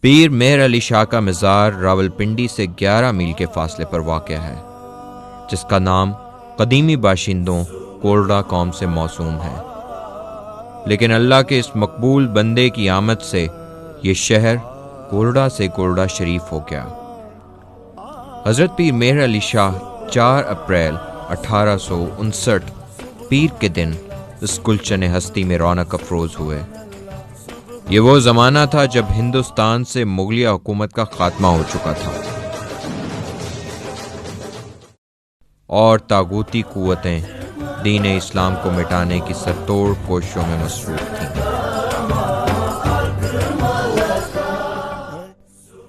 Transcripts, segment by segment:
پیر مہر علی شاہ کا مزار راولپنڈی سے 11 میل کے فاصلے پر واقع ہے، جس کا نام قدیمی باشندوں کولڈا قوم سے موسوم ہے، لیکن اللہ کے اس مقبول بندے کی آمد سے یہ شہر کولڈا سے کولڈا شریف ہو گیا۔ حضرت پیر مہر علی شاہ 4 اپریل 1859 پیر کے دن اس گلشن ہستی میں رونق افروز ہوئے۔ یہ وہ زمانہ تھا جب ہندوستان سے مغلیہ حکومت کا خاتمہ ہو چکا تھا اور طاغوتی قوتیں دین اسلام کو مٹانے کی سرتوڑ کوششوں میں مصروف تھیں۔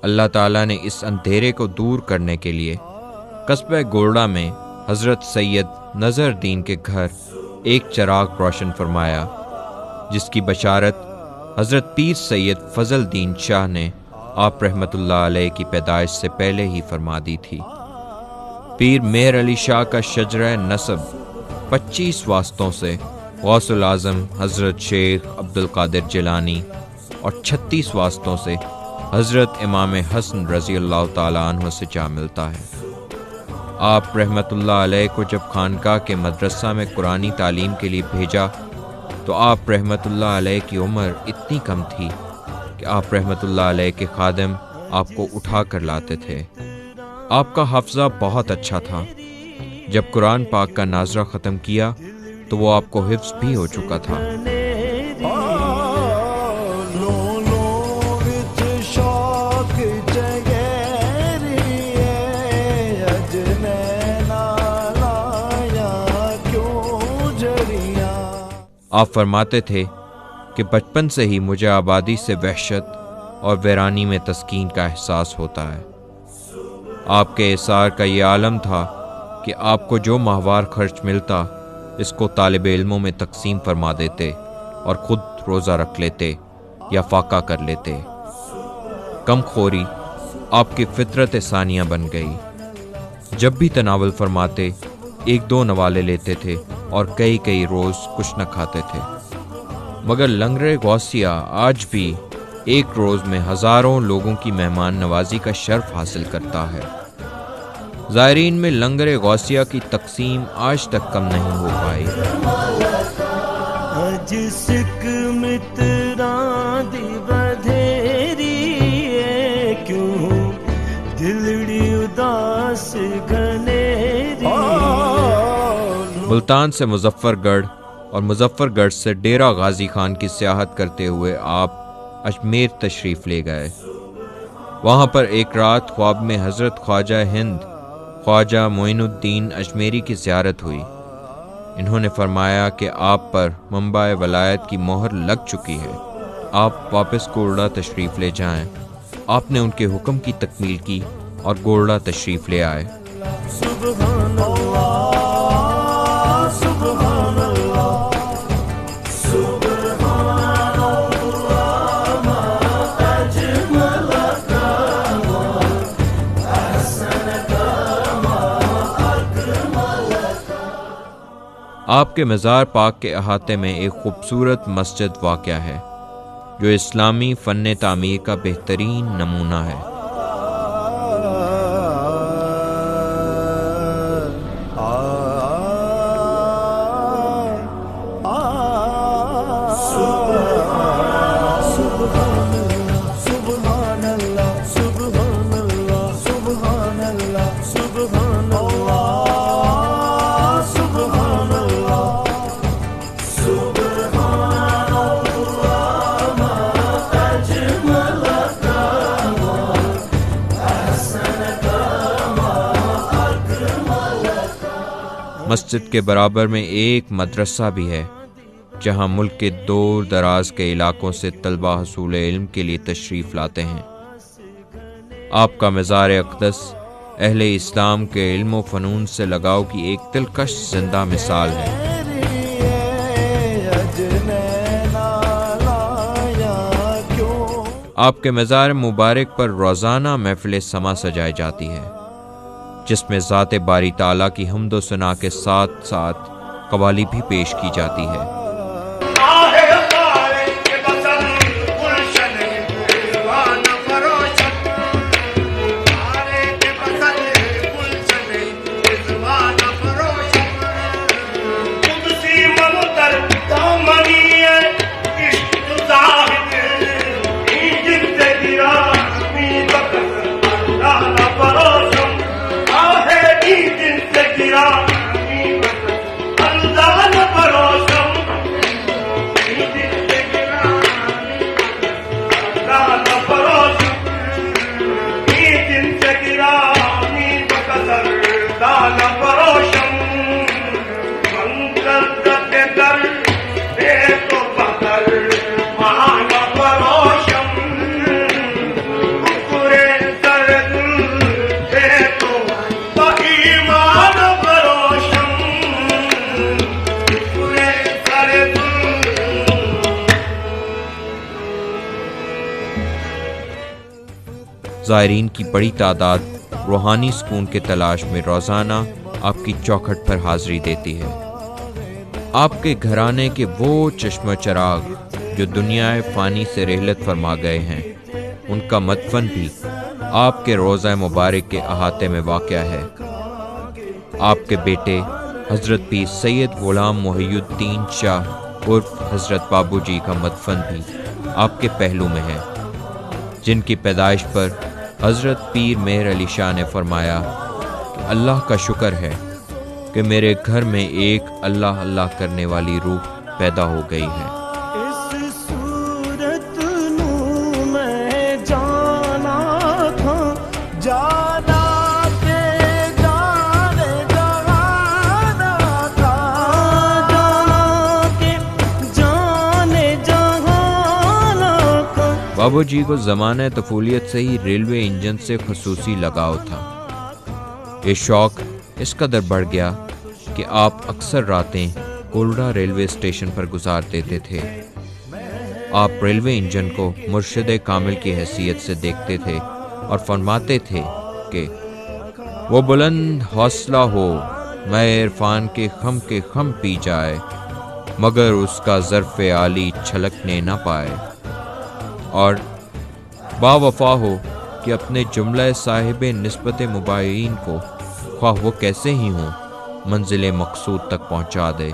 اللہ تعالیٰ نے اس اندھیرے کو دور کرنے کے لیے قصبہ گولڈا میں حضرت سید نظر دین کے گھر ایک چراغ روشن فرمایا، جس کی بشارت حضرت پیر سید فضل دین شاہ نے آپ رحمت اللہ علیہ کی پیدائش سے پہلے ہی فرما دی تھی۔ پیر مہر علی شاہ کا شجرہ نسب 25 واسطوں سے غوث الاعظم حضرت شیخ عبد القادر جیلانی اور 36 واسطوں سے حضرت امام حسن رضی اللہ تعالیٰ عنہ سے جا ملتا ہے۔ آپ رحمت اللہ علیہ کو جب خانقاہ کے مدرسہ میں قرآنی تعلیم کے لیے بھیجا تو آپ رحمت اللہ علیہ کی عمر اتنی کم تھی کہ آپ رحمت اللہ علیہ کے خادم آپ کو اٹھا کر لاتے تھے۔ آپ کا حافظہ بہت اچھا تھا۔ جب قرآن پاک کا ناظرہ ختم کیا تو وہ آپ کو حفظ بھی ہو چکا تھا۔ آپ فرماتے تھے کہ بچپن سے ہی مجھے آبادی سے وحشت اور ویرانی میں تسکین کا احساس ہوتا ہے۔ آپ کے اثار کا یہ عالم تھا کہ آپ کو جو ماہوار خرچ ملتا اس کو طالب علموں میں تقسیم فرما دیتے اور خود روزہ رکھ لیتے یا فاقہ کر لیتے۔ کم خوری آپ کی فطرت ثانیہ بن گئی۔ جب بھی تناول فرماتے 1-2 نوالے لیتے تھے اور کئی روز کچھ نہ کھاتے تھے، مگر لنگر غوثیہ آج بھی ایک روز میں ہزاروں لوگوں کی مہمان نوازی کا شرف حاصل کرتا ہے۔ زائرین میں لنگر غوثیہ کی تقسیم آج تک کم نہیں ہو پائی۔ ملتان سے مظفر گڑھ اور مظفر گڑھ سے ڈیرہ غازی خان کی سیاحت کرتے ہوئے آپ اجمیر تشریف لے گئے۔ وہاں پر ایک رات خواب میں حضرت خواجہ ہند خواجہ معین الدین اجمیری کی زیارت ہوئی۔ انہوں نے فرمایا کہ آپ پر منبع ولایت کی مہر لگ چکی ہے، آپ واپس گولڈا تشریف لے جائیں۔ آپ نے ان کے حکم کی تکمیل کی اور گولڈا تشریف لے آئے۔ سبحان اللہ، سبحان اللہ، سبحان اللہ، ما اجمل کما احسن کما اکمل۔ آپ کے مزار پاک کے احاطے میں ایک خوبصورت مسجد واقع ہے جو اسلامی فن تعمیر کا بہترین نمونہ ہے۔ مسجد کے برابر میں ایک مدرسہ بھی ہے جہاں ملک کے دور دراز کے علاقوں سے طلبہ حصول علم کے لیے تشریف لاتے ہیں۔ آپ کا مزار اقدس اہل اسلام کے علم و فنون سے لگاؤ کی ایک دلکش زندہ مثال ہے۔ آپ کے مزار مبارک پر روزانہ محفل سما سجائی جاتی ہے، جس میں ذات باری تعالیٰ کی حمد و ثنا کے ساتھ ساتھ قوالی بھی پیش کی جاتی ہے۔ زائرین کی بڑی تعداد روحانی سکون کے تلاش میں روزانہ آپ کی چوکھٹ پر حاضری دیتی ہے۔ آپ کے گھرانے کے وہ چشم چراغ جو دنیا فانی سے رحلت فرما گئے ہیں، ان کا مدفن بھی آپ کے روضہ مبارک کے احاطے میں واقع ہے۔ آپ کے بیٹے حضرت پیر سید غلام محی الدین شاہ عرف حضرت بابو جی کا مدفن بھی آپ کے پہلو میں ہے، جن کی پیدائش پر حضرت پیر مہر علی شاہ نے فرمایا کہ اللہ کا شکر ہے کہ میرے گھر میں ایک اللہ اللہ کرنے والی روح پیدا ہو گئی ہے۔ بابو جی کو زمانہ طفولیت سے ہی ریلوے انجن سے خصوصی لگاؤ تھا۔ یہ شوق اس قدر بڑھ گیا کہ آپ اکثر راتیں گولڈا ریلوے اسٹیشن پر گزار دیتے تھے۔ آپ ریلوے انجن کو مرشد کامل کی حیثیت سے دیکھتے تھے اور فرماتے تھے کہ وہ بلند حوصلہ ہو، میں عرفان کے خم پی جائے، مگر اس کا ظرف عالی چھلکنے نہ پائے، اور با وفا ہو کہ اپنے جملہ صاحب نسبت مباین کو خواہ وہ کیسے ہی ہوں منزل مقصود تک پہنچا دے۔